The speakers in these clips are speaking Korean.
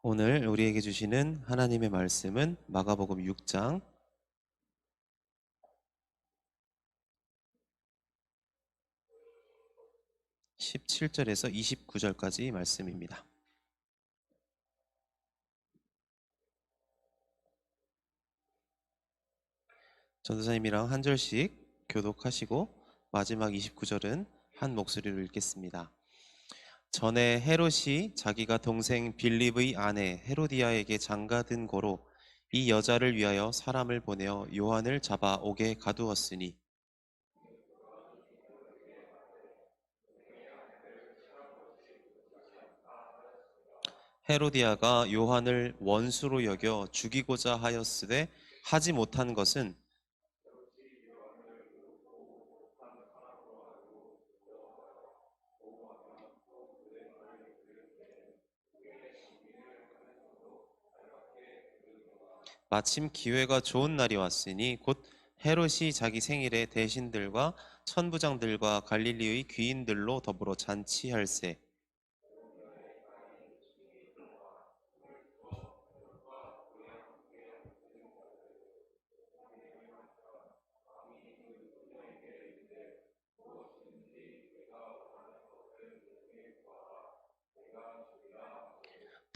오늘 우리에게 주시는 하나님의 말씀은 마가복음 6장 17절에서 29절까지 말씀입니다. 전도사님이랑 한 절씩 교독하시고 마지막 29절은 한 목소리로 읽겠습니다. 전에 헤롯이 자기가 동생 빌립의 아내 헤로디아에게 장가든 고로 이 여자를 위하여 사람을 보내어 요한을 잡아 옥에 가두었으니 헤로디아가 요한을 원수로 여겨 죽이고자 하였으되 하지 못한 것은 마침 기회가 좋은 날이 왔으니 곧 헤롯이 자기 생일에 대신들과 천부장들과 갈릴리의 귀인들로 더불어 잔치할세.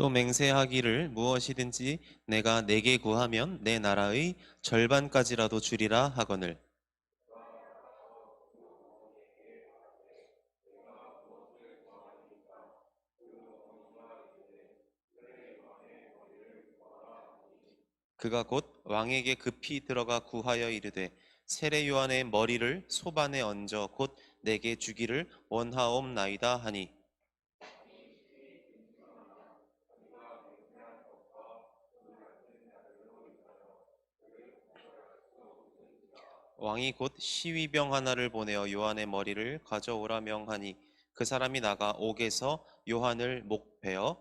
또 맹세하기를 무엇이든지 내가 내게 구하면 내 나라의 절반까지라도 주리라 하거늘. 그가 곧 왕에게 급히 들어가 구하여 이르되 세례 요한의 머리를 소반에 얹어 곧 내게 주기를 원하옵나이다 하니 왕이 곧 시위병 하나를 보내어 요한의 머리를 가져오라 명하니 그 사람이 나가 옥에서 요한을 목베어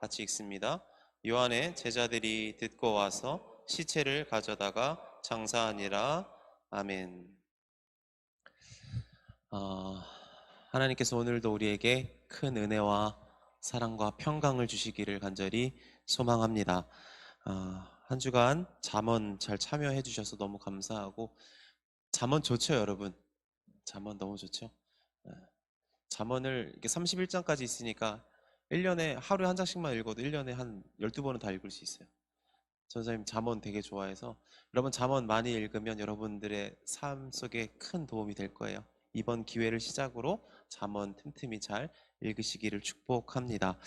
같이 읽습니다. 요한의 제자들이 듣고 와서 시체를 가져다가 장사하니라. 아멘. 아, 하나님께서 오늘도 우리에게 큰 은혜와 사랑과 평강을 주시기를 간절히 소망합니다. 한 주간 잠언 잘 참여해 주셔서 너무 감사하고 잠언 좋죠, 여러분? 잠언 너무 좋죠? 예. 잠언을 이렇게 31장까지 있으니까 1년에 하루에 한 장씩만 읽어도 1년에 한 12번은 다 읽을 수 있어요. 전사님 잠언 되게 좋아해서 여러분 잠언 많이 읽으면 여러분들의 삶 속에 큰 도움이 될 거예요. 이번 기회를 시작으로 잠언 틈틈이 잘 읽으시기를 축복합니다.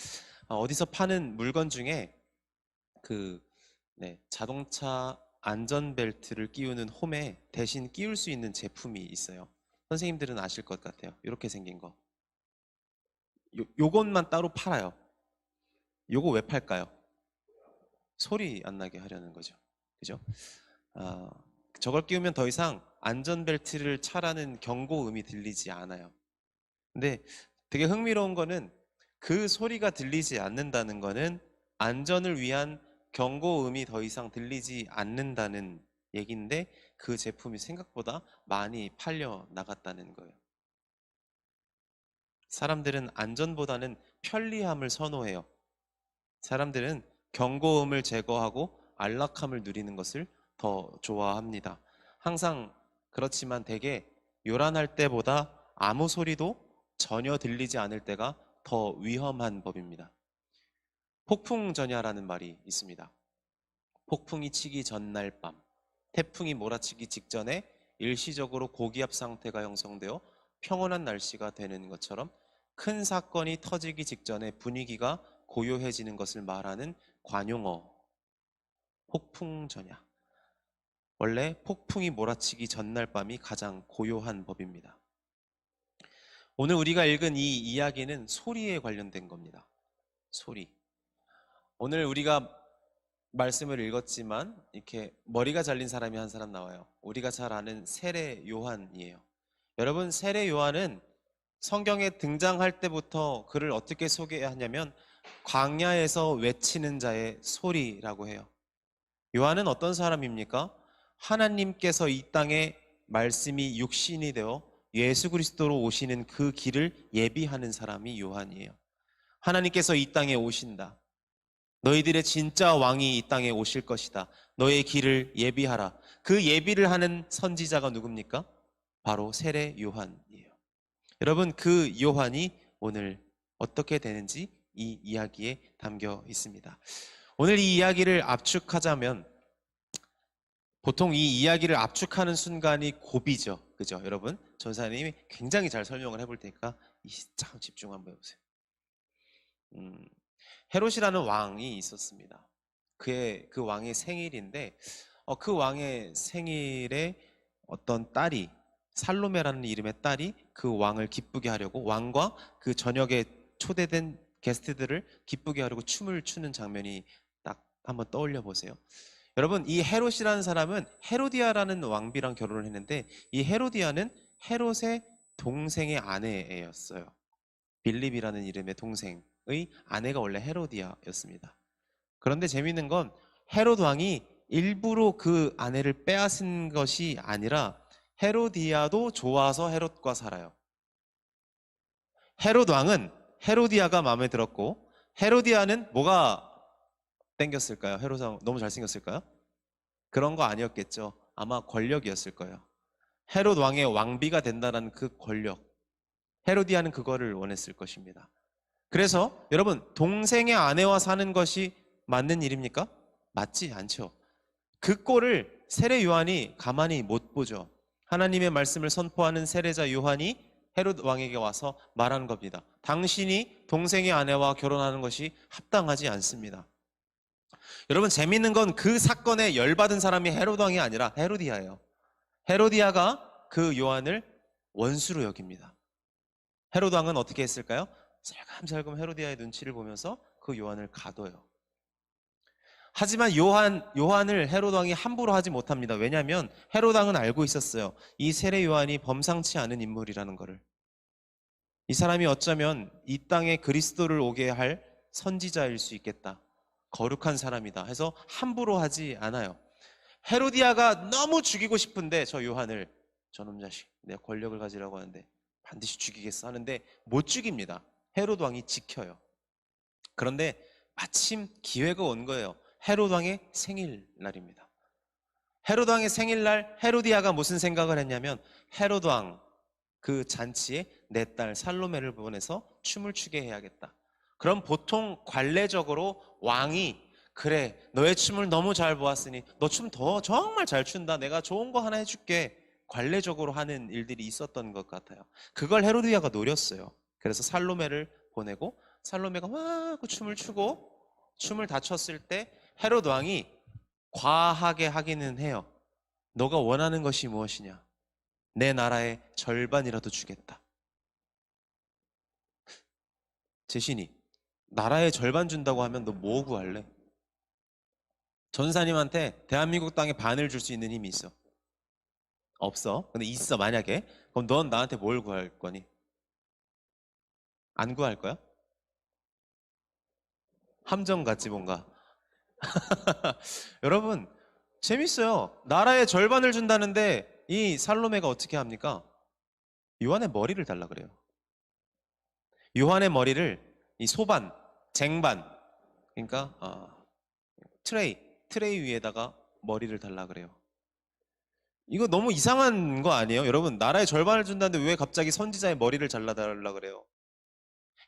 어디서 파는 물건 중에 그 자동차 안전벨트를 끼우는 홈에 대신 끼울 수 있는 제품이 있어요. 선생님들은 아실 것 같아요. 이렇게 생긴 거. 요것만 따로 팔아요. 요거 왜 팔까요? 소리 안 나게 하려는 거죠. 그죠? 아, 저걸 끼우면 더 이상 안전벨트를 차라는 경고음이 들리지 않아요. 근데 되게 흥미로운 거는 그 소리가 들리지 않는다는 거는 안전을 위한 경고음이 더 이상 들리지 않는다는 얘기인데 그 제품이 생각보다 많이 팔려 나갔다는 거예요. 사람들은 안전보다는 편리함을 선호해요. 사람들은 경고음을 제거하고 안락함을 누리는 것을 더 좋아합니다. 항상 그렇지만 대개 요란할 때보다 아무 소리도 전혀 들리지 않을 때가 더 위험한 법입니다. 폭풍전야라는 말이 있습니다. 폭풍이 치기 전날 밤, 태풍이 몰아치기 직전에 일시적으로 고기압 상태가 형성되어 평온한 날씨가 되는 것처럼 큰 사건이 터지기 직전에 분위기가 고요해지는 것을 말하는 관용어, 폭풍전야. 원래 폭풍이 몰아치기 전날 밤이 가장 고요한 법입니다. 오늘 우리가 읽은 이 이야기는 소리에 관련된 겁니다. 소리. 오늘 우리가 말씀을 읽었지만 이렇게 머리가 잘린 사람이 한 사람 나와요. 우리가 잘 아는 세례 요한이에요. 여러분, 세례 요한은 성경에 등장할 때부터 그를 어떻게 소개하냐면 광야에서 외치는 자의 소리라고 해요. 요한은 어떤 사람입니까? 하나님께서 이 땅에 말씀이 육신이 되어 예수 그리스도로 오시는 그 길을 예비하는 사람이 요한이에요. 하나님께서 이 땅에 오신다. 너희들의 진짜 왕이 이 땅에 오실 것이다. 너의 길을 예비하라. 그 예비를 하는 선지자가 누굽니까? 바로 세례 요한이에요. 여러분, 그 요한이 오늘 어떻게 되는지 이 이야기에 담겨 있습니다. 오늘 이 이야기를 압축하자면, 보통 이 이야기를 압축하는 순간이 고비죠. 그죠? 여러분, 전사님이 굉장히 잘 설명을 해볼 테니까 참 집중 한번 해보세요. 헤롯이라는 왕이 있었습니다. 그 왕의 생일인데, 그 왕의 생일에 어떤 딸이, 살로메라는 이름의 딸이 그 왕을 기쁘게 하려고, 왕과 그 저녁에 초대된 게스트들을 기쁘게 하려고 춤을 추는 장면이 딱 한번 떠올려 보세요. 여러분, 이 헤롯이라는 사람은 헤로디아라는 왕비랑 결혼을 했는데, 이 헤로디아는 헤롯의 동생의 아내였어요. 빌립이라는 이름의 동생의 아내가 원래 헤로디아였습니다. 그런데 재미있는 건 헤롯 왕이 일부러 그 아내를 빼앗은 것이 아니라 헤로디아도 좋아서 헤롯과 살아요. 헤롯 왕은 헤로디아가 마음에 들었고, 헤로디아는 뭐가 땡겼을까요? 헤롯 왕 너무 잘생겼을까요? 그런 거 아니었겠죠. 아마 권력이었을 거예요. 헤롯 왕의 왕비가 된다는 그 권력, 헤로디아는 그거를 원했을 것입니다. 그래서 여러분, 동생의 아내와 사는 것이 맞는 일입니까? 맞지 않죠. 그 꼴을 세례 요한이 가만히 못 보죠. 하나님의 말씀을 선포하는 세례자 요한이 헤롯 왕에게 와서 말하는 겁니다. 당신이 동생의 아내와 결혼하는 것이 합당하지 않습니다. 여러분, 재밌는 건 그 사건에 열받은 사람이 헤롯 왕이 아니라 헤로디아예요. 헤로디아가 그 요한을 원수로 여깁니다. 헤롯 왕은 어떻게 했을까요? 살금살금 헤로디아의 눈치를 보면서 그 요한을 가둬요. 하지만 요한을 헤롯 왕이 함부로 하지 못합니다. 왜냐하면 헤롯 왕은 알고 있었어요. 이 세례 요한이 범상치 않은 인물이라는 것을. 이 사람이 어쩌면 이 땅에 그리스도를 오게 할 선지자일 수 있겠다. 거룩한 사람이다 해서 함부로 하지 않아요. 헤로디아가 너무 죽이고 싶은데 저 요한을, 저놈 자식, 내가 권력을 가지라고 하는데 반드시 죽이겠어 하는데 못 죽입니다. 헤롯 왕이 지켜요. 그런데 마침 기회가 온 거예요. 헤롯 왕의 생일날입니다. 헤롯 왕의 생일날 헤로디아가 무슨 생각을 했냐면, 헤롯 왕 그 잔치에 내 딸 살로메를 보내서 춤을 추게 해야겠다. 그럼 보통 관례적으로 왕이, 그래, 너의 춤을 너무 잘 보았으니 너 춤 더 정말 잘 춘다, 내가 좋은 거 하나 해줄게, 관례적으로 하는 일들이 있었던 것 같아요. 그걸 헤로디아가 노렸어요. 그래서 살로메를 보내고 살로메가 와 하고 춤을 추고, 춤을 다 췄을 때 헤롯 왕이 과하게 하기는 해요. 너가 원하는 것이 무엇이냐? 내 나라의 절반이라도 주겠다. 제신이 나라의 절반 준다고 하면 너 뭐 구할래? 전사님한테 대한민국 땅에 반을 줄 수 있는 힘이 있어? 없어. 근데 있어, 만약에. 그럼 넌 나한테 뭘 구할 거니? 안 구할 거야? 함정 같지 뭔가. 여러분, 재밌어요. 나라의 절반을 준다는데 이 살로메가 어떻게 합니까? 요한의 머리를 달라 그래요. 요한의 머리를 이 소반, 쟁반, 그러니까 트레이 위에다가 머리를 달라 그래요. 이거 너무 이상한 거 아니에요? 여러분, 나라의 절반을 준다는데 왜 갑자기 선지자의 머리를 잘라달라 그래요?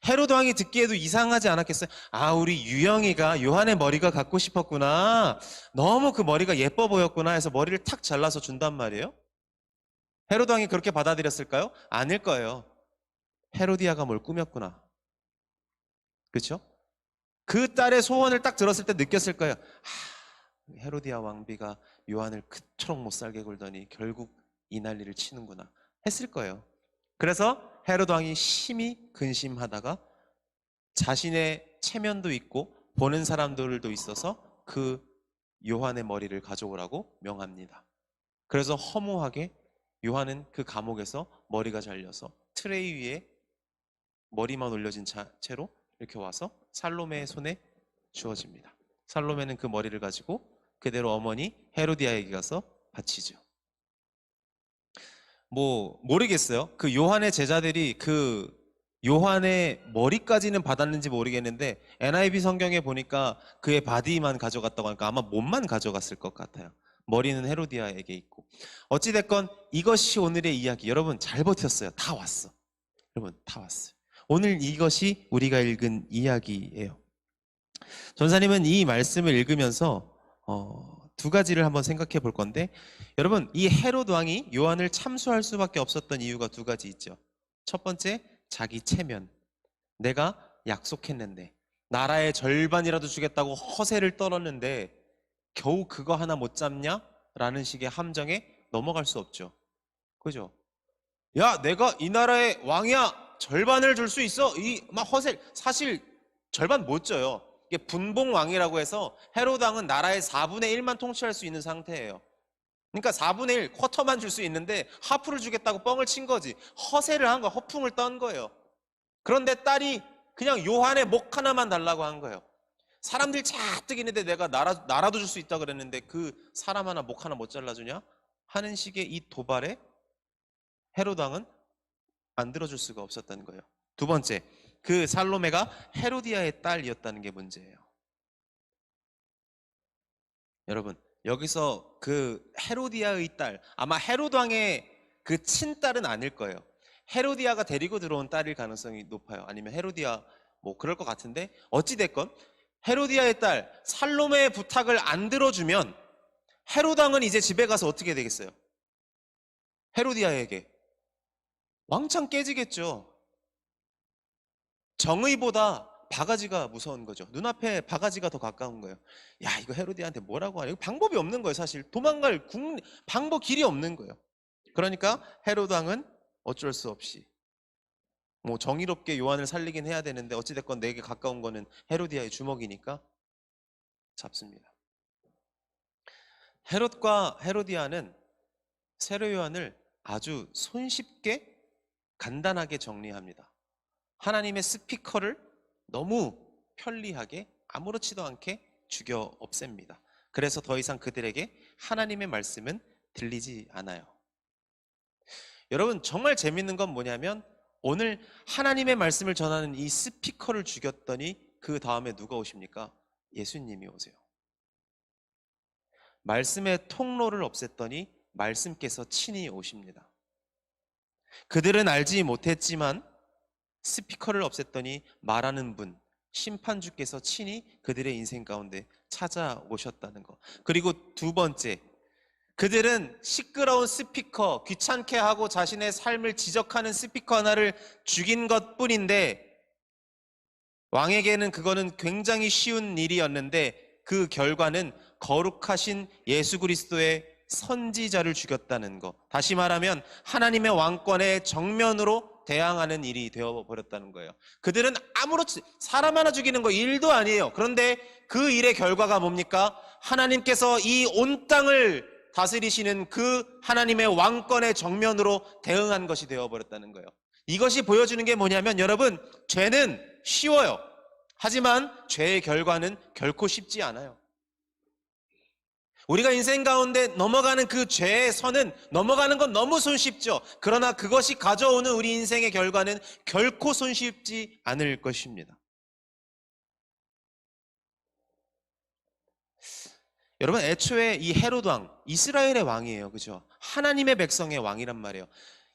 헤로드 왕이 듣기에도 이상하지 않았겠어요? 아, 우리 유영이가 요한의 머리가 갖고 싶었구나, 너무 그 머리가 예뻐 보였구나 해서 머리를 탁 잘라서 준단 말이에요? 헤로드 왕이 그렇게 받아들였을까요? 아닐 거예요. 헤로디아가 뭘 꾸몄구나. 그렇죠? 그 딸의 소원을 딱 들었을 때 느꼈을 거예요. 헤로디아 왕비가 요한을 그토록 못 살게 굴더니 결국 이 난리를 치는구나 했을 거예요. 그래서 헤로드 왕이 심히 근심하다가 자신의 체면도 있고 보는 사람들도 있어서 그 요한의 머리를 가져오라고 명합니다. 그래서 허무하게 요한은 그 감옥에서 머리가 잘려서 트레이 위에 머리만 올려진 채로 이렇게 와서 살로메의 손에 주어집니다. 살로메는 그 머리를 가지고 그대로 어머니 헤로디아에게 가서 바치죠. 뭐 모르겠어요. 그 요한의 제자들이 그 요한의 머리까지는 받았는지 모르겠는데 NIV 성경에 보니까 그의 바디만 가져갔다고 하니까 아마 몸만 가져갔을 것 같아요. 머리는 헤로디아에게 있고. 어찌됐건 이것이 오늘의 이야기. 여러분 잘 버텼어요. 다 왔어. 여러분 다 왔어요. 오늘 이것이 우리가 읽은 이야기예요. 전사님은 이 말씀을 읽으면서 두 가지를 한번 생각해 볼 건데, 여러분 이 헤롯 왕이 요한을 참수할 수밖에 없었던 이유가 두 가지 있죠. 첫 번째, 자기 체면. 내가 약속했는데, 나라의 절반이라도 주겠다고 허세를 떨었는데 겨우 그거 하나 못 잡냐? 라는 식의 함정에 넘어갈 수 없죠. 그죠? 야, 내가 이 나라의 왕이야. 절반을 줄 수 있어. 이 막 허세. 사실 절반 못 줘요. 이게 분봉 왕이라고 해서 헤롯 왕은 나라의 4분의 1만 통치할 수 있는 상태예요. 그러니까 4분의 1 쿼터만 줄 수 있는데 하프를 주겠다고 뻥을 친 거지. 허세를 한 거, 허풍을 떤 거예요. 그런데 딸이 그냥 요한의 목 하나만 달라고 한 거예요. 사람들이 잔뜩 있는데 내가 나라도 줄 수 있다 그랬는데 그 사람 하나 목 하나 못 잘라주냐? 하는 식의 이 도발에 헤롯 왕은 안 들어줄 수가 없었다는 거예요. 두 번째, 그 살로메가 헤로디아의 딸이었다는 게 문제예요. 여러분, 여기서 그 헤로디아의 딸, 아마 헤롯 왕의 그 친딸은 아닐 거예요. 헤로디아가 데리고 들어온 딸일 가능성이 높아요. 아니면 헤로디아 뭐 그럴 것 같은데, 어찌됐건 헤로디아의 딸 살로메의 부탁을 안 들어주면 헤롯 왕은 이제 집에 가서 어떻게 되겠어요? 헤로디아에게 왕창 깨지겠죠. 정의보다 바가지가 무서운 거죠. 눈앞에 바가지가 더 가까운 거예요. 야, 이거 헤로디아한테 뭐라고 하냐. 방법이 없는 거예요. 사실 도망갈 방법 길이 없는 거예요. 그러니까 헤롯 왕은 어쩔 수 없이 뭐 정의롭게 요한을 살리긴 해야 되는데 어찌됐건 내게 가까운 거는 헤로디아의 주먹이니까 잡습니다. 헤롯과 헤로디아는 세례 요한을 아주 손쉽게 간단하게 정리합니다. 하나님의 스피커를 너무 편리하게 아무렇지도 않게 죽여 없앱니다. 그래서 더 이상 그들에게 하나님의 말씀은 들리지 않아요. 여러분 정말 재밌는 건 뭐냐면 오늘 하나님의 말씀을 전하는 이 스피커를 죽였더니 그 다음에 누가 오십니까? 예수님이 오세요. 말씀의 통로를 없앴더니 말씀께서 친히 오십니다. 그들은 알지 못했지만 스피커를 없앴더니 말하는 분, 심판주께서 친히 그들의 인생 가운데 찾아오셨다는 것. 그리고 두 번째, 그들은 시끄러운 스피커, 귀찮게 하고 자신의 삶을 지적하는 스피커 하나를 죽인 것 뿐인데 왕에게는 그거는 굉장히 쉬운 일이었는데 그 결과는 거룩하신 예수 그리스도의 선지자를 죽였다는 것. 다시 말하면 하나님의 왕권의 정면으로 대항하는 일이 되어버렸다는 거예요. 그들은 아무렇지 사람 하나 죽이는 거 일도 아니에요. 그런데 그 일의 결과가 뭡니까? 하나님께서 이 온 땅을 다스리시는 그 하나님의 왕권의 정면으로 대응한 것이 되어버렸다는 거예요. 이것이 보여주는 게 뭐냐면 여러분, 죄는 쉬워요. 하지만 죄의 결과는 결코 쉽지 않아요. 우리가 인생 가운데 넘어가는 그 죄의 선은 넘어가는 건 너무 손쉽죠. 그러나 그것이 가져오는 우리 인생의 결과는 결코 손쉽지 않을 것입니다. 여러분 애초에 이 헤롯 왕, 이스라엘의 왕이에요. 그죠? 하나님의 백성의 왕이란 말이에요.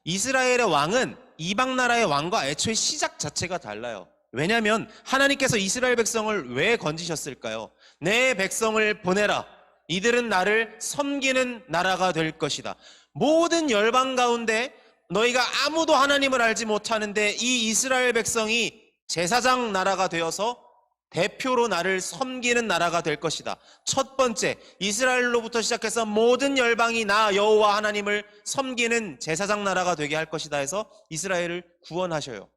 이스라엘의 왕은 이방 나라의 왕과 애초에 시작 자체가 달라요. 왜냐하면 하나님께서 이스라엘 백성을 왜 건지셨을까요? 내 백성을 보내라. 이들은 나를 섬기는 나라가 될 것이다. 모든 열방 가운데 너희가 아무도 하나님을 알지 못하는데 이 이스라엘 백성이 제사장 나라가 되어서 대표로 나를 섬기는 나라가 될 것이다. 첫 번째, 이스라엘로부터 시작해서 모든 열방이 나 여호와 하나님을 섬기는 제사장 나라가 되게 할 것이다 해서 이스라엘을 구원하셔요.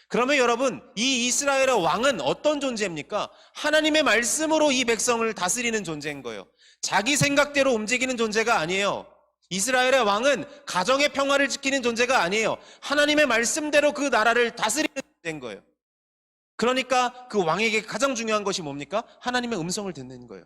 그러면 여러분, 이 이스라엘의 왕은 어떤 존재입니까? 하나님의 말씀으로 이 백성을 다스리는 존재인 거예요. 자기 생각대로 움직이는 존재가 아니에요. 이스라엘의 왕은 가정의 평화를 지키는 존재가 아니에요. 하나님의 말씀대로 그 나라를 다스리는 존재인 거예요. 그러니까 그 왕에게 가장 중요한 것이 뭡니까? 하나님의 음성을 듣는 거예요.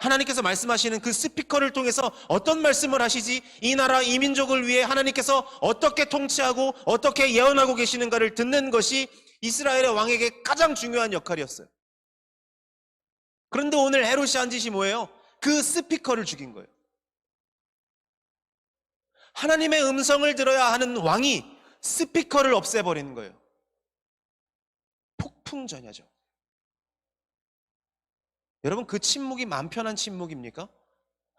하나님께서 말씀하시는 그 스피커를 통해서 어떤 말씀을 하시지, 이 나라 이 민족을 위해 하나님께서 어떻게 통치하고 어떻게 예언하고 계시는가를 듣는 것이 이스라엘의 왕에게 가장 중요한 역할이었어요. 그런데 오늘 헤롯이 한 짓이 뭐예요? 그 스피커를 죽인 거예요. 하나님의 음성을 들어야 하는 왕이 스피커를 없애버리는 거예요. 폭풍전야죠. 여러분, 그 침묵이 마음 편한 침묵입니까?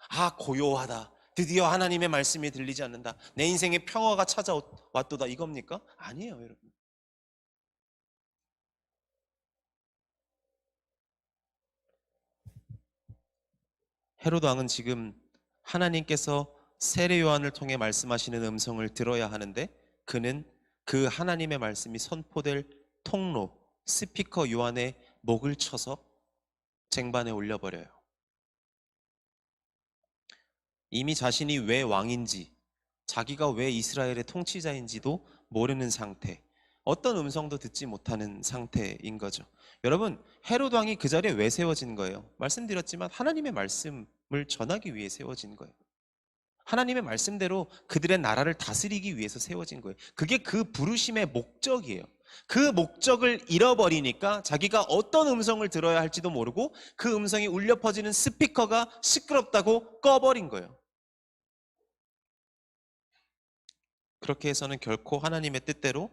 아, 고요하다. 드디어 하나님의 말씀이 들리지 않는다. 내 인생에 평화가 찾아왔도다. 이겁니까? 아니에요, 여러분. 헤롯 왕은 지금 하나님께서 세례 요한을 통해 말씀하시는 음성을 들어야 하는데, 그는 그 하나님의 말씀이 선포될 통로, 스피커 요한의 목을 쳐서 쟁반에 올려버려요. 이미 자신이 왜 왕인지, 자기가 왜 이스라엘의 통치자인지도 모르는 상태, 어떤 음성도 듣지 못하는 상태인 거죠. 여러분, 헤롯 왕이 그 자리에 왜 세워진 거예요? 말씀드렸지만 하나님의 말씀을 전하기 위해 세워진 거예요. 하나님의 말씀대로 그들의 나라를 다스리기 위해서 세워진 거예요. 그게 그 부르심의 목적이에요. 그 목적을 잃어버리니까 자기가 어떤 음성을 들어야 할지도 모르고 그 음성이 울려 퍼지는 스피커가 시끄럽다고 꺼버린 거예요. 그렇게 해서는 결코 하나님의 뜻대로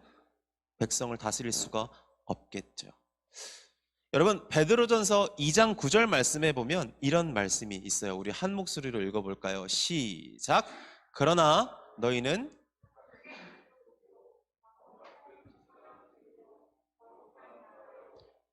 백성을 다스릴 수가 없겠죠. 여러분, 베드로전서 2장 9절 말씀에 보면 이런 말씀이 있어요. 우리 한 목소리로 읽어볼까요? 시작. 그러나 너희는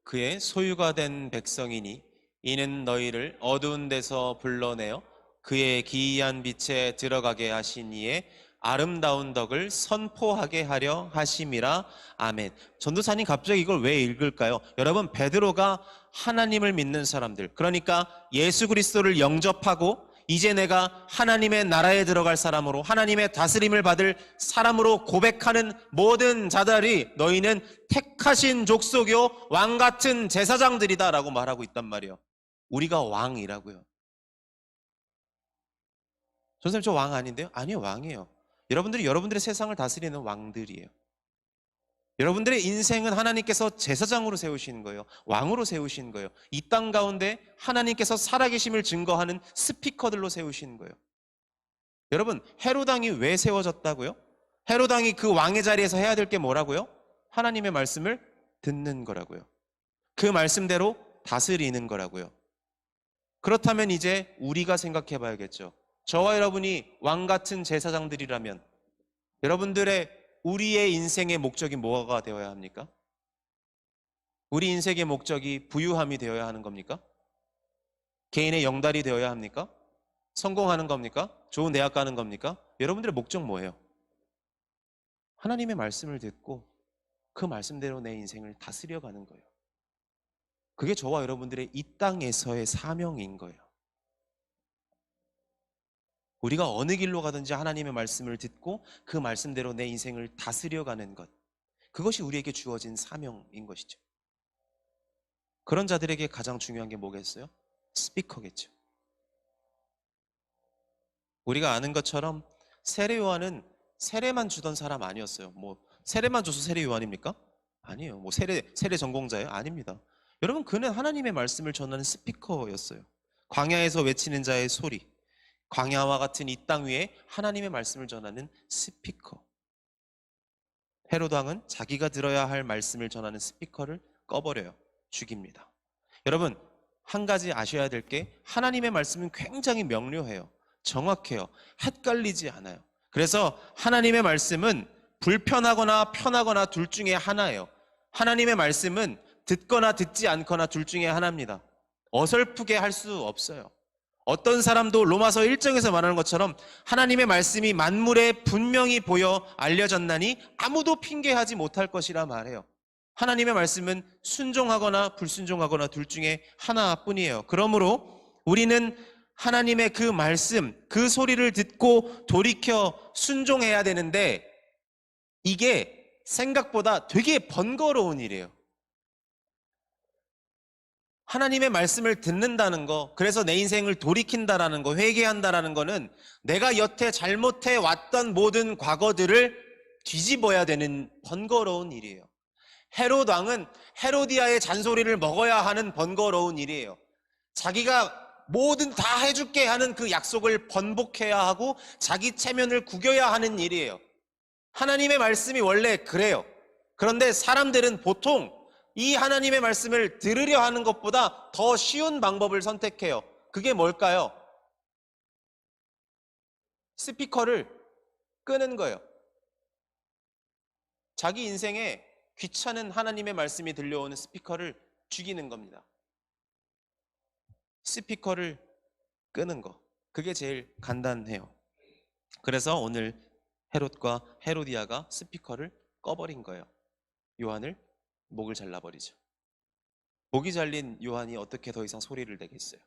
그의 소유가 된 백성이니 이는 너희를 어두운 데서 불러내어 그의 기이한 빛에 들어가게 하신 이의 아름다운 덕을 선포하게 하려 하심이라. 아멘. 전도사님, 갑자기 이걸 왜 읽을까요? 여러분, 베드로가 하나님을 믿는 사람들, 그러니까 예수 그리스도를 영접하고 이제 내가 하나님의 나라에 들어갈 사람으로, 하나님의 다스림을 받을 사람으로 고백하는 모든 자들이 너희는 택하신 족속이요 왕같은 제사장들이다 라고 말하고 있단 말이에요. 우리가 왕이라고요. 전사님, 저 왕 아닌데요? 아니요, 왕이에요. 여러분들이 여러분들의 세상을 다스리는 왕들이에요. 여러분들의 인생은 하나님께서 제사장으로 세우시는 거예요. 왕으로 세우시는 거예요. 이 땅 가운데 하나님께서 살아계심을 증거하는 스피커들로 세우시는 거예요. 여러분, 헤롯 왕이 왜 세워졌다고요? 헤롯 왕이 그 왕의 자리에서 해야 될 게 뭐라고요? 하나님의 말씀을 듣는 거라고요. 그 말씀대로 다스리는 거라고요. 그렇다면 이제 우리가 생각해 봐야겠죠. 저와 여러분이 왕같은 제사장들이라면 우리의 인생의 목적이 뭐가 되어야 합니까? 우리 인생의 목적이 부유함이 되어야 하는 겁니까? 개인의 영달이 되어야 합니까? 성공하는 겁니까? 좋은 대학 가는 겁니까? 여러분들의 목적 뭐예요? 하나님의 말씀을 듣고 그 말씀대로 내 인생을 다스려 가는 거예요. 그게 저와 여러분들의 이 땅에서의 사명인 거예요. 우리가 어느 길로 가든지 하나님의 말씀을 듣고 그 말씀대로 내 인생을 다스려가는 것, 그것이 우리에게 주어진 사명인 것이죠. 그런 자들에게 가장 중요한 게 뭐겠어요? 스피커겠죠. 우리가 아는 것처럼 세례 요한은 세례만 주던 사람 아니었어요. 세례만 줘서 세례 요한입니까? 아니에요. 세례 전공자예요? 아닙니다. 여러분, 그는 하나님의 말씀을 전하는 스피커였어요. 광야에서 외치는 자의 소리, 광야와 같은 이 땅 위에 하나님의 말씀을 전하는 스피커. 헤롯 왕은 자기가 들어야 할 말씀을 전하는 스피커를 꺼버려요. 죽입니다. 여러분, 한 가지 아셔야 될 게, 하나님의 말씀은 굉장히 명료해요. 정확해요. 헷갈리지 않아요. 그래서 하나님의 말씀은 불편하거나 편하거나 둘 중에 하나예요. 하나님의 말씀은 듣거나 듣지 않거나 둘 중에 하나입니다. 어설프게 할 수 없어요. 어떤 사람도 로마서 1장에서 말하는 것처럼 하나님의 말씀이 만물에 분명히 보여 알려졌나니 아무도 핑계하지 못할 것이라 말해요. 하나님의 말씀은 순종하거나 불순종하거나 둘 중에 하나뿐이에요. 그러므로 우리는 하나님의 그 말씀, 그 소리를 듣고 돌이켜 순종해야 되는데, 이게 생각보다 되게 번거로운 일이에요. 하나님의 말씀을 듣는다는 거, 그래서 내 인생을 돌이킨다라는 거, 회개한다라는 거는 내가 여태 잘못해 왔던 모든 과거들을 뒤집어야 되는 번거로운 일이에요. 헤롯 왕은 헤로디아의 잔소리를 먹어야 하는 번거로운 일이에요. 자기가 뭐든 다 해줄게 하는 그 약속을 번복해야 하고 자기 체면을 구겨야 하는 일이에요. 하나님의 말씀이 원래 그래요. 그런데 사람들은 보통 이 하나님의 말씀을 들으려 하는 것보다 더 쉬운 방법을 선택해요. 그게 뭘까요? 스피커를 끄는 거예요. 자기 인생에 귀찮은 하나님의 말씀이 들려오는 스피커를 죽이는 겁니다. 스피커를 끄는 거. 그게 제일 간단해요. 그래서 오늘 헤롯과 헤로디아가 스피커를 꺼버린 거예요. 요한을 목을 잘라버리죠. 목이 잘린 요한이 어떻게 더 이상 소리를 내겠어요?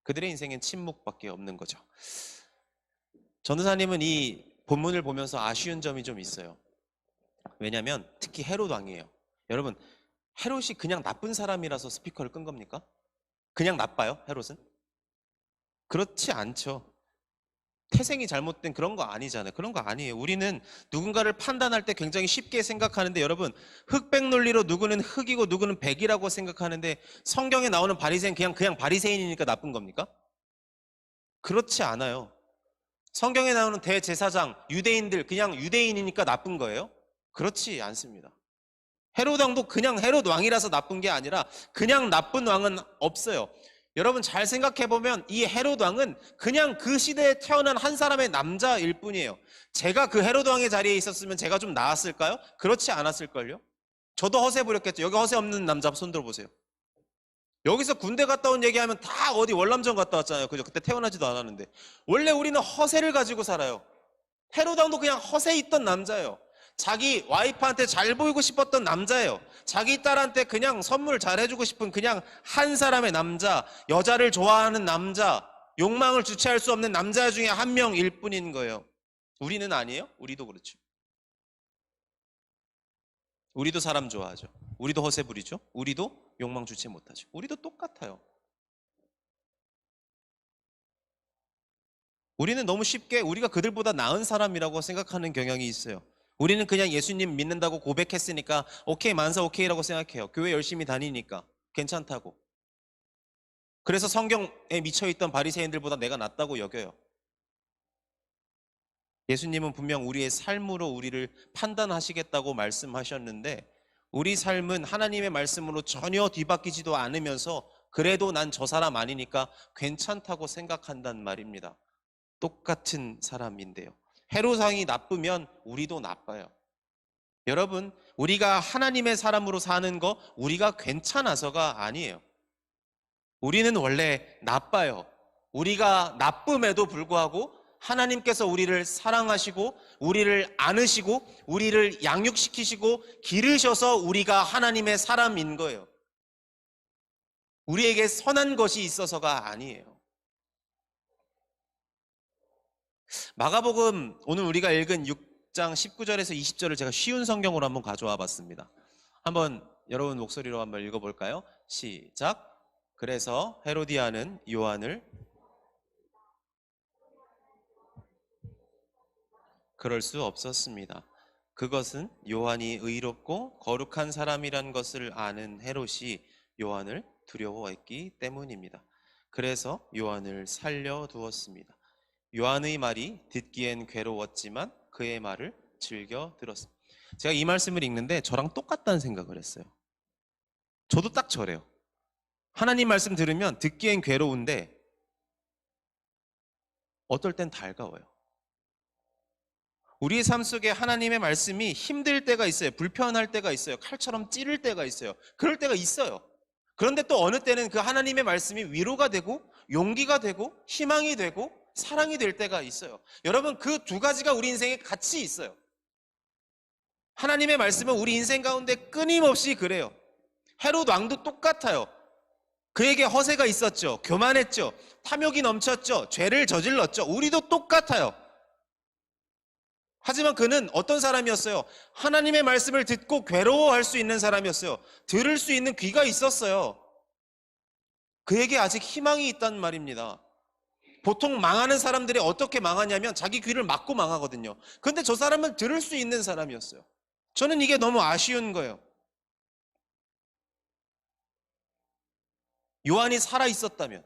그들의 인생엔 침묵밖에 없는 거죠. 전도사님은 이 본문을 보면서 아쉬운 점이 좀 있어요. 왜냐하면 특히 헤롯 왕이에요. 여러분, 헤롯이 그냥 나쁜 사람이라서 스피커를 끈 겁니까? 그냥 나빠요, 헤롯은? 그렇지 않죠. 태생이 잘못된 그런 거 아니잖아요. 그런 거 아니에요. 우리는 누군가를 판단할 때 굉장히 쉽게 생각하는데, 여러분, 흑백 논리로 누구는 흑이고 누구는 백이라고 생각하는데, 성경에 나오는 바리새인 그냥 바리새인이니까 나쁜 겁니까? 그렇지 않아요. 성경에 나오는 대제사장, 유대인들 그냥 유대인이니까 나쁜 거예요? 그렇지 않습니다. 헤롯 왕도 그냥 헤롯 왕이라서 나쁜 게 아니라 그냥 나쁜 왕은 없어요. 여러분 잘 생각해보면 이 헤롯 왕은 그냥 그 시대에 태어난 한 사람의 남자일 뿐이에요. 제가 그 헤롯 왕의 자리에 있었으면 제가 좀 나았을까요? 그렇지 않았을걸요? 저도 허세 부렸겠죠. 여기 허세 없는 남자 손 들어보세요. 여기서 군대 갔다 온 얘기하면 다 어디 월남전 갔다 왔잖아요. 그죠? 그때 태어나지도 않았는데. 원래 우리는 허세를 가지고 살아요. 헤롯 왕도 그냥 허세 있던 남자예요. 자기 와이프한테 잘 보이고 싶었던 남자예요. 자기 딸한테 그냥 선물 잘 해주고 싶은 그냥 한 사람의 남자, 여자를 좋아하는 남자, 욕망을 주체할 수 없는 남자 중에 한 명일 뿐인 거예요. 우리는 아니에요? 우리도 그렇죠. 우리도 사람 좋아하죠. 우리도 허세 부리죠. 우리도 욕망 주체 못하죠. 우리도 똑같아요. 우리는 너무 쉽게 우리가 그들보다 나은 사람이라고 생각하는 경향이 있어요. 우리는 그냥 예수님 믿는다고 고백했으니까 오케이, 만사 오케이라고 생각해요. 교회 열심히 다니니까 괜찮다고. 그래서 성경에 미쳐있던 바리새인들보다 내가 낫다고 여겨요. 예수님은 분명 우리의 삶으로 우리를 판단하시겠다고 말씀하셨는데, 우리 삶은 하나님의 말씀으로 전혀 뒤바뀌지도 않으면서 그래도 난 저 사람 아니니까 괜찮다고 생각한단 말입니다. 똑같은 사람인데요. 헤롯 왕이 나쁘면 우리도 나빠요. 여러분, 우리가 하나님의 사람으로 사는 거 우리가 괜찮아서가 아니에요. 우리는 원래 나빠요. 우리가 나쁨에도 불구하고 하나님께서 우리를 사랑하시고 우리를 안으시고 우리를 양육시키시고 기르셔서 우리가 하나님의 사람인 거예요. 우리에게 선한 것이 있어서가 아니에요. 마가복음 오늘 우리가 읽은 6장 19절에서 20절을 제가 쉬운 성경으로 한번 가져와 봤습니다. 한번 여러분 목소리로 한번 읽어볼까요? 시작. 그래서 헤로디아는 요한을 그럴 수 없었습니다. 그것은 요한이 의롭고 거룩한 사람이란 것을 아는 헤롯이 요한을 두려워했기 때문입니다. 그래서 요한을 살려두었습니다. 요한의 말이 듣기엔 괴로웠지만 그의 말을 즐겨 들었습니다. 제가 이 말씀을 읽는데 저랑 똑같다는 생각을 했어요. 저도 딱 저래요. 하나님 말씀 들으면 듣기엔 괴로운데 어떨 땐 달가워요. 우리의 삶 속에 하나님의 말씀이 힘들 때가 있어요. 불편할 때가 있어요. 칼처럼 찌를 때가 있어요. 그럴 때가 있어요. 그런데 또 어느 때는 그 하나님의 말씀이 위로가 되고 용기가 되고 희망이 되고 사랑이 될 때가 있어요. 여러분, 그 두 가지가 우리 인생에 같이 있어요. 하나님의 말씀은 우리 인생 가운데 끊임없이 그래요. 헤롯 왕도 똑같아요. 그에게 허세가 있었죠. 교만했죠. 탐욕이 넘쳤죠. 죄를 저질렀죠. 우리도 똑같아요. 하지만 그는 어떤 사람이었어요? 하나님의 말씀을 듣고 괴로워할 수 있는 사람이었어요. 들을 수 있는 귀가 있었어요. 그에게 아직 희망이 있단 말입니다. 보통 망하는 사람들이 어떻게 망하냐면 자기 귀를 막고 망하거든요. 그런데 저 사람은 들을 수 있는 사람이었어요. 저는 이게 너무 아쉬운 거예요. 요한이 살아 있었다면,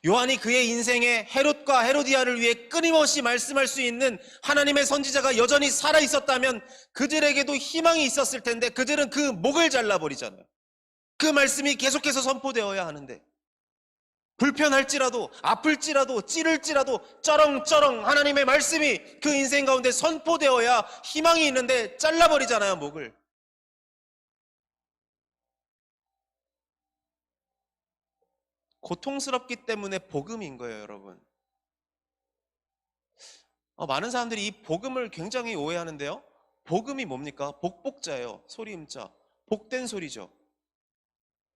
요한이 그의 인생에 헤롯과 헤로디아를 위해 끊임없이 말씀할 수 있는 하나님의 선지자가 여전히 살아 있었다면 그들에게도 희망이 있었을 텐데 그들은 그 목을 잘라버리잖아요. 그 말씀이 계속해서 선포되어야 하는데 불편할지라도 아플지라도 찌를지라도 쩌렁쩌렁 하나님의 말씀이 그 인생 가운데 선포되어야 희망이 있는데 잘라버리잖아요, 목을. 고통스럽기 때문에 복음인 거예요, 여러분. 많은 사람들이 이 복음을 굉장히 오해하는데요. 복음이 뭡니까? 복복자예요. 소리음자. 복된 소리죠.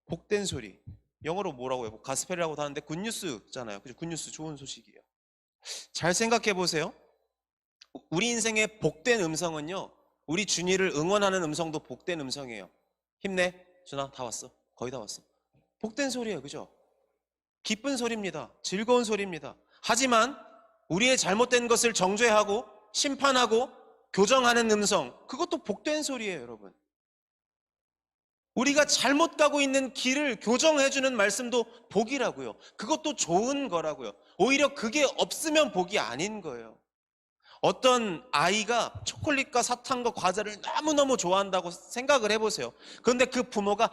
복된 소리. 영어로 뭐라고 해요? 가스펠이라고도 하는데 굿뉴스잖아요. 그죠? 굿뉴스, 좋은 소식이에요. 잘 생각해 보세요. 우리 인생의 복된 음성은요, 우리 준이를 응원하는 음성도 복된 음성이에요. 힘내, 준아, 다 왔어. 거의 다 왔어. 복된 소리예요, 그죠? 기쁜 소리입니다. 즐거운 소리입니다. 하지만 우리의 잘못된 것을 정죄하고 심판하고 교정하는 음성, 그것도 복된 소리예요, 여러분. 우리가 잘못 가고 있는 길을 교정해주는 말씀도 복이라고요. 그것도 좋은 거라고요. 오히려 그게 없으면 복이 아닌 거예요. 어떤 아이가 초콜릿과 사탕과 과자를 너무너무 좋아한다고 생각을 해보세요. 그런데 그 부모가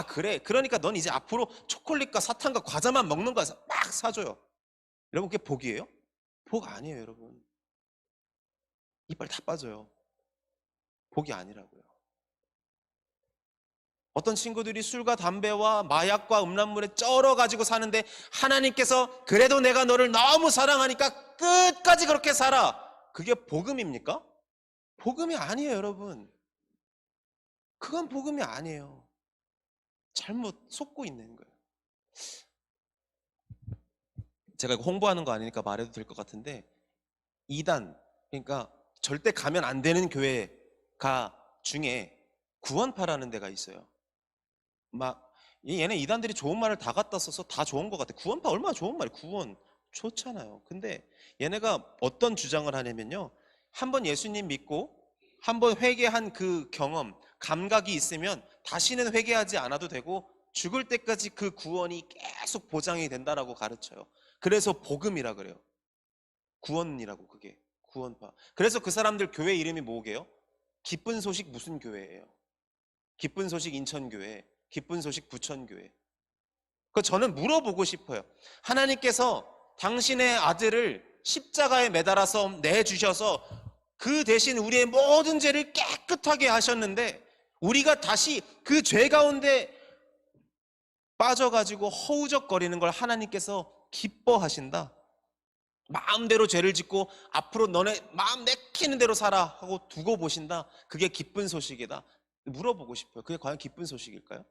그래, 그러니까 넌 이제 앞으로 초콜릿과 사탕과 과자만 먹는 거야 막 사줘요. 여러분, 그게 복이에요? 복 아니에요, 여러분. 이빨 다 빠져요. 복이 아니라고요. 어떤 친구들이 술과 담배와 마약과 음란물에 쩔어가지고 사는데 하나님께서 그래도 내가 너를 너무 사랑하니까 끝까지 그렇게 살아. 그게 복음입니까? 복음이 아니에요, 여러분. 그건 복음이 아니에요. 잘못 속고 있는 거예요. 제가 이거 홍보하는 거 아니니까 말해도 될 것 같은데, 이단, 그러니까 절대 가면 안 되는 교회가 중에 구원파라는 데가 있어요. 막 얘네 이단들이 좋은 말을 다 갖다 써서 다 좋은 것 같아. 구원파 얼마나 좋은 말이에요. 구원 좋잖아요. 근데 얘네가 어떤 주장을 하냐면요, 한번 예수님 믿고 한번 회개한 그 경험, 감각이 있으면 다시는 회개하지 않아도 되고 죽을 때까지 그 구원이 계속 보장이 된다라고 가르쳐요. 그래서 복음이라 그래요. 구원이라고. 그게 구원파. 그래서 그 사람들 교회 이름이 뭐게요? 기쁜 소식 무슨 교회예요? 기쁜 소식 인천교회, 기쁜 소식 부천교회. 그 저는 물어보고 싶어요. 하나님께서 당신의 아들을 십자가에 매달아서 내주셔서 그 대신 우리의 모든 죄를 깨끗하게 하셨는데 우리가 다시 그 죄 가운데 빠져가지고 허우적거리는 걸 하나님께서 기뻐하신다. 마음대로 죄를 짓고 앞으로 너네 마음 내키는 대로 살아 하고 두고 보신다. 그게 기쁜 소식이다. 물어보고 싶어요. 그게 과연 기쁜 소식일까요?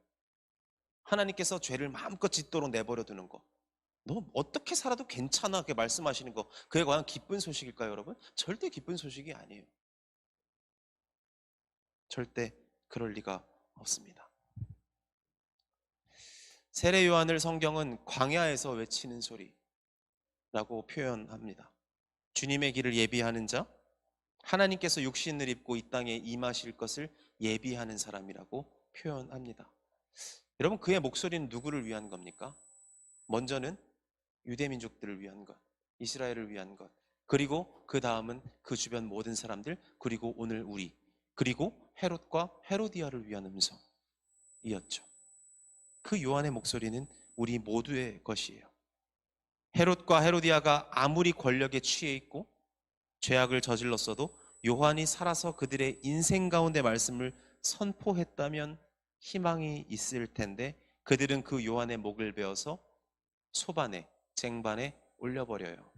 하나님께서 죄를 마음껏 짓도록 내버려 두는 거, 너 어떻게 살아도 괜찮아, 그렇게 말씀하시는 거, 그게 과연 기쁜 소식일까요, 여러분? 절대 기쁜 소식이 아니에요. 절대 그럴 리가 없습니다. 세례 요한을 성경은 광야에서 외치는 소리라고 표현합니다. 주님의 길을 예비하는 자, 하나님께서 육신을 입고 이 땅에 임하실 것을 예비하는 사람이라고 표현합니다. 여러분, 그의 목소리는 누구를 위한 겁니까? 먼저는 유대민족들을 위한 것, 이스라엘을 위한 것, 그리고 그 다음은 그 주변 모든 사람들, 그리고 오늘 우리, 그리고 헤롯과 헤로디아를 위한 음성이었죠. 그 요한의 목소리는 우리 모두의 것이에요. 헤롯과 헤로디아가 아무리 권력에 취해 있고 죄악을 저질렀어도 요한이 살아서 그들의 인생 가운데 말씀을 선포했다면 희망이 있을 텐데 그들은 그 요한의 목을 베어서 소반에, 쟁반에 올려버려요.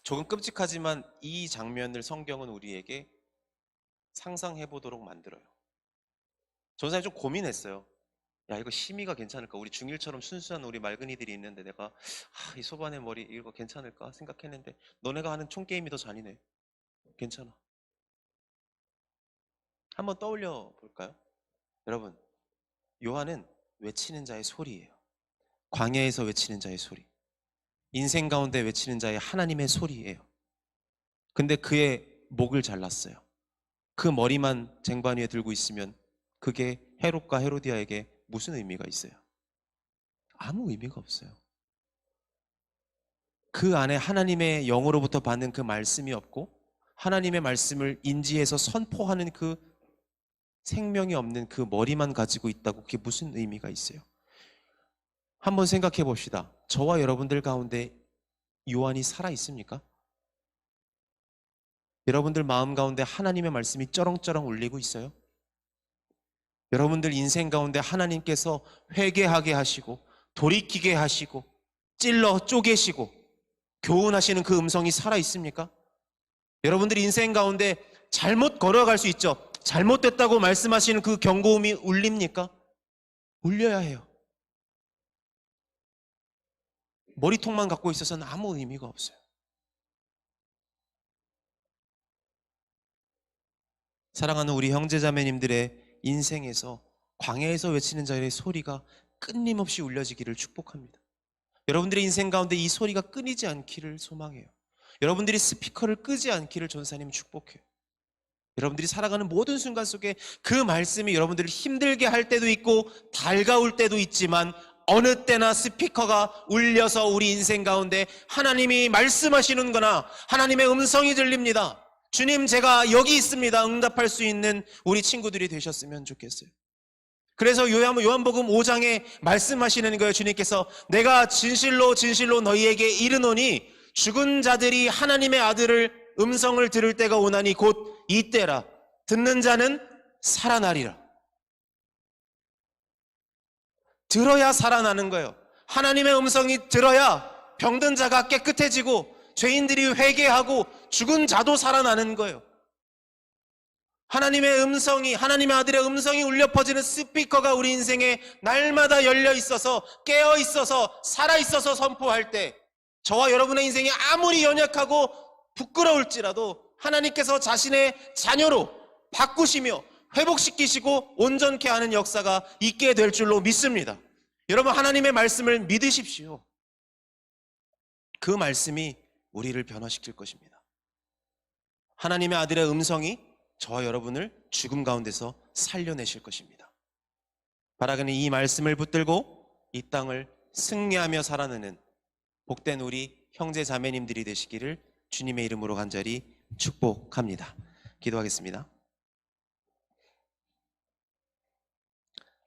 조금 끔찍하지만 이 장면을 성경은 우리에게 상상해 보도록 만들어요. 저는 사실 좀 고민했어요. 야, 이거 심의가 괜찮을까? 우리 중1처럼 순수한 우리 맑은이들이 있는데 내가 이 소반의 머리 이거 괜찮을까 생각했는데 너네가 하는 총게임이 더 잔인해. 괜찮아. 한번 떠올려 볼까요? 여러분, 요한은 외치는 자의 소리예요. 광야에서 외치는 자의 소리. 인생 가운데 외치는 자의 하나님의 소리예요. 근데 그의 목을 잘랐어요. 그 머리만 쟁반 위에 들고 있으면 그게 헤롯과 헤로디아에게 무슨 의미가 있어요? 아무 의미가 없어요. 그 안에 하나님의 영으로부터 받는 그 말씀이 없고 하나님의 말씀을 인지해서 선포하는 그 생명이 없는 그 머리만 가지고 있다고 그게 무슨 의미가 있어요? 한번 생각해 봅시다. 저와 여러분들 가운데 요한이 살아 있습니까? 여러분들 마음 가운데 하나님의 말씀이 쩌렁쩌렁 울리고 있어요? 여러분들 인생 가운데 하나님께서 회개하게 하시고 돌이키게 하시고 찔러 쪼개시고 교훈하시는 그 음성이 살아 있습니까? 여러분들 인생 가운데 잘못 걸어갈 수 있죠. 잘못됐다고 말씀하시는 그 경고음이 울립니까? 울려야 해요. 머리통만 갖고 있어서는 아무 의미가 없어요. 사랑하는 우리 형제자매님들의 인생에서 광야에서 외치는 자의 소리가 끊임없이 울려지기를 축복합니다. 여러분들의 인생 가운데 이 소리가 끊이지 않기를 소망해요. 여러분들이 스피커를 끄지 않기를 전사님 축복해요. 여러분들이 살아가는 모든 순간 속에 그 말씀이 여러분들을 힘들게 할 때도 있고 달가울 때도 있지만 어느 때나 스피커가 울려서 우리 인생 가운데 하나님이 말씀하시는 거나 하나님의 음성이 들립니다. 주님, 제가 여기 있습니다. 응답할 수 있는 우리 친구들이 되셨으면 좋겠어요. 그래서 요한복음 5장에 말씀하시는 거예요. 주님께서 내가 진실로 진실로 너희에게 이르노니 죽은 자들이 하나님의 아들을 음성을 들을 때가 오나니 곧 이때라. 듣는 자는 살아나리라. 들어야 살아나는 거예요. 하나님의 음성이 들어야 병든 자가 깨끗해지고 죄인들이 회개하고 죽은 자도 살아나는 거예요. 하나님의 음성이, 하나님의 아들의 음성이 울려 퍼지는 스피커가 우리 인생에 날마다 열려 있어서, 깨어 있어서, 살아 있어서 선포할 때 저와 여러분의 인생이 아무리 연약하고 부끄러울지라도 하나님께서 자신의 자녀로 바꾸시며 회복시키시고 온전케 하는 역사가 있게 될 줄로 믿습니다. 여러분, 하나님의 말씀을 믿으십시오. 그 말씀이 우리를 변화시킬 것입니다. 하나님의 아들의 음성이 저와 여러분을 죽음 가운데서 살려내실 것입니다. 바라기는 이 말씀을 붙들고 이 땅을 승리하며 살아내는 복된 우리 형제 자매님들이 되시기를 주님의 이름으로 간절히 축복합니다. 기도하겠습니다.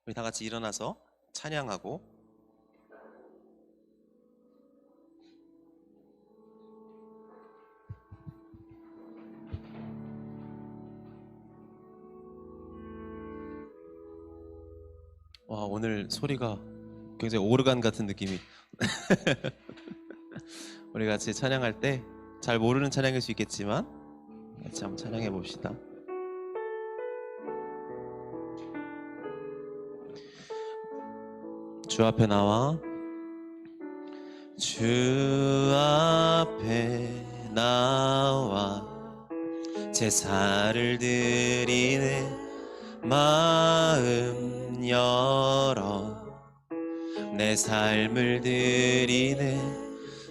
우리 다 같이 일어나서 찬양하고 와, 오늘 소리가 굉장히 오르간 같은 느낌이 우리 같이 찬양할 때 잘 모르는 찬양일 수 있겠지만 같이 한번 찬양해 봅시다. 주 앞에 나와 주 앞에 나와 제사를 드리네 마음 열어 내 삶을 드리네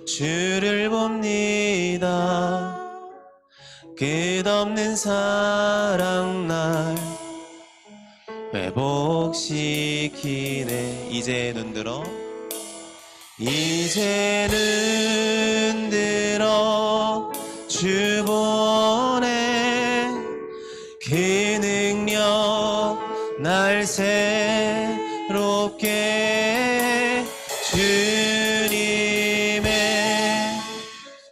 주를 봅니다. 끝없는 사랑 날 회복시키네. 이제 눈들어 이제 눈들어 주 보네 그 능력 날 새롭게 해. 주님의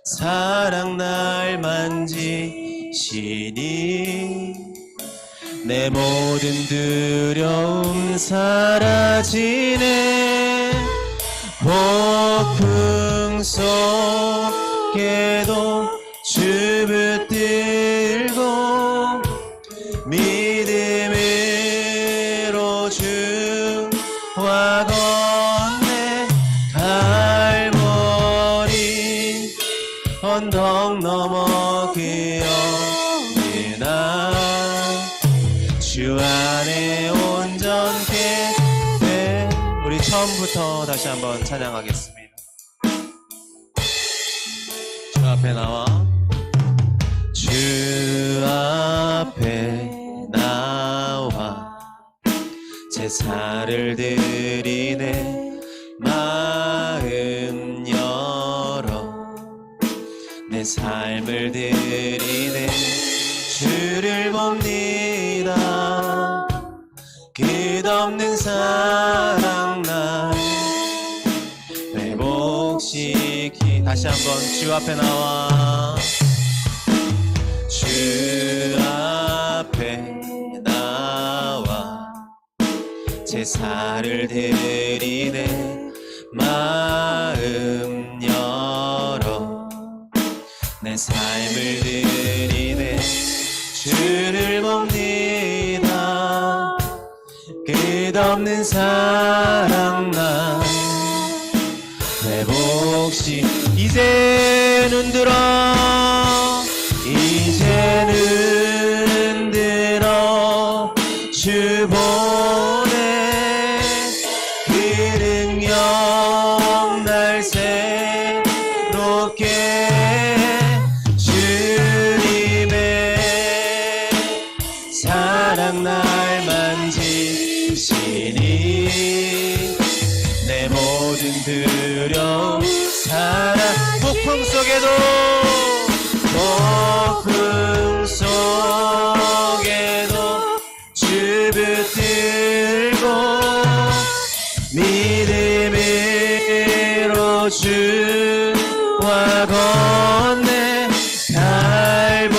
사랑 날 만지시니 내 모든 두려움 사라지네. 폭풍 속에도 주 붙들고 믿음으로 주 언덕 넘어 그 어느 날 주 안에 온전케 돼. 우리 처음부터 다시 한번 찬양하겠습니다. 주 앞에 나와 주 앞에 나와 제사를 드리네. 마음 열어 내 삶을 드리네. 주를 봅니다. 끝없는 사랑 날 회복시키. 다시 한번 주 앞에 나와 주 앞에 나와 제사를 드리네. 마음 열어 내 삶을 드리네. 주를 봅니다. 끝없는 사랑 날 회복시. 이제는 들어 이제는 들어 주 보내. 그 능력 날 새롭게 주님의 사랑 날 만지시니 내 모든 두려움 사랑. 폭풍 속에도 폭풍 속에도 주 붙들고 믿음으로 주와 건네. 갈보리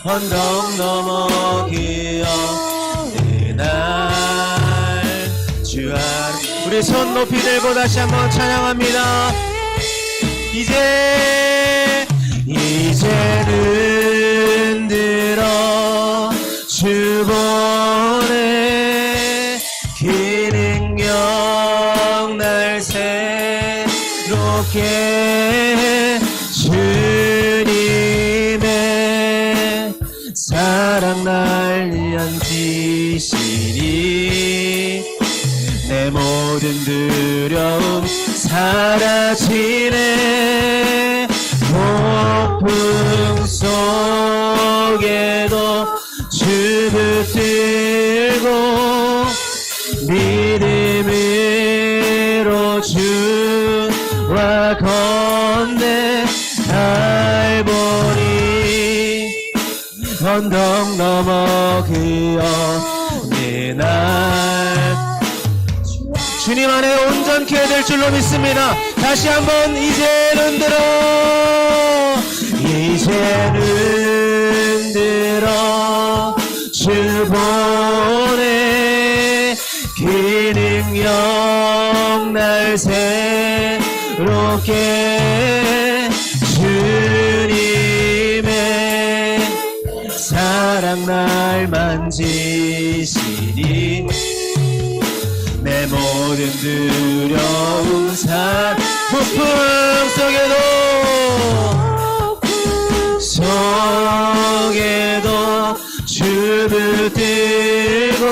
언덕 넘어 그 어느 날 주 안. 우리 손 높이 들고 다시 한번 찬양합니다. 이제는 들어 주 보내. 그 능력 날 새롭게 주님의 사랑 날 연지시니 내 모든 두려움 사라지네. 폭풍 속에도 주 붙들고 믿음으로 주와 건네. 갈보리 언덕 넘어 그 어느 날 주님 안에 온전케 될 줄로 믿습니다. 다시 한번 이제는 들어 이제는 들어 주 보내. 그 능력 날 새롭게 주님의 사랑 날 만지시니 내 모든 두려움 사. 폭풍 속에도 주 붙들고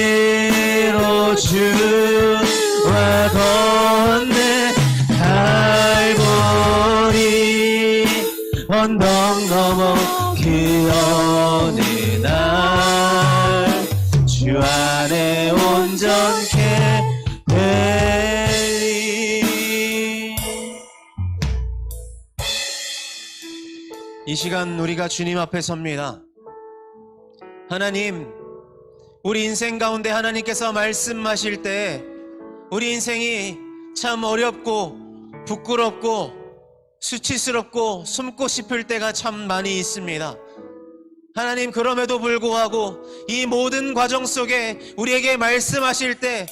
믿음으로 주와 건네. 갈보리 언덕 넘어 그 어느 날 주 안에 온전케 되리. 이 시간 우리가 주님 앞에 섭니다. 하나님, 우리 인생 가운데 하나님께서 말씀하실 때 우리 인생이 참 어렵고 부끄럽고 수치스럽고 숨고 싶을 때가 참 많이 있습니다. 하나님, 그럼에도 불구하고 이 모든 과정 속에 우리에게 말씀하실 때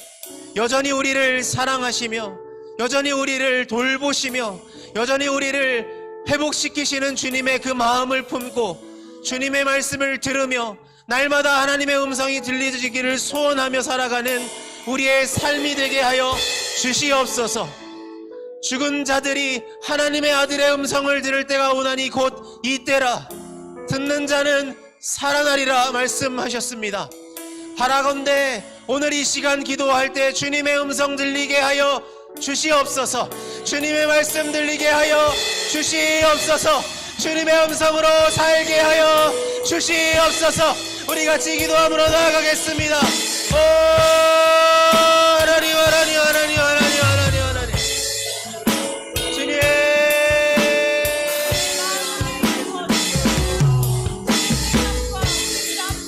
여전히 우리를 사랑하시며 여전히 우리를 돌보시며 여전히 우리를 회복시키시는 주님의 그 마음을 품고 주님의 말씀을 들으며 날마다 하나님의 음성이 들리기를 소원하며 살아가는 우리의 삶이 되게 하여 주시옵소서. 죽은 자들이 하나님의 아들의 음성을 들을 때가 오나니 곧 이때라. 듣는 자는 살아나리라 말씀하셨습니다. 바라건대 오늘 이 시간 기도할 때 주님의 음성 들리게 하여 주시옵소서. 주님의 말씀 들리게 하여 주시옵소서. 주님의 음성으로 살게 하여 주시옵소서. 우리 같이 기도함으로 나아가겠습니다. 오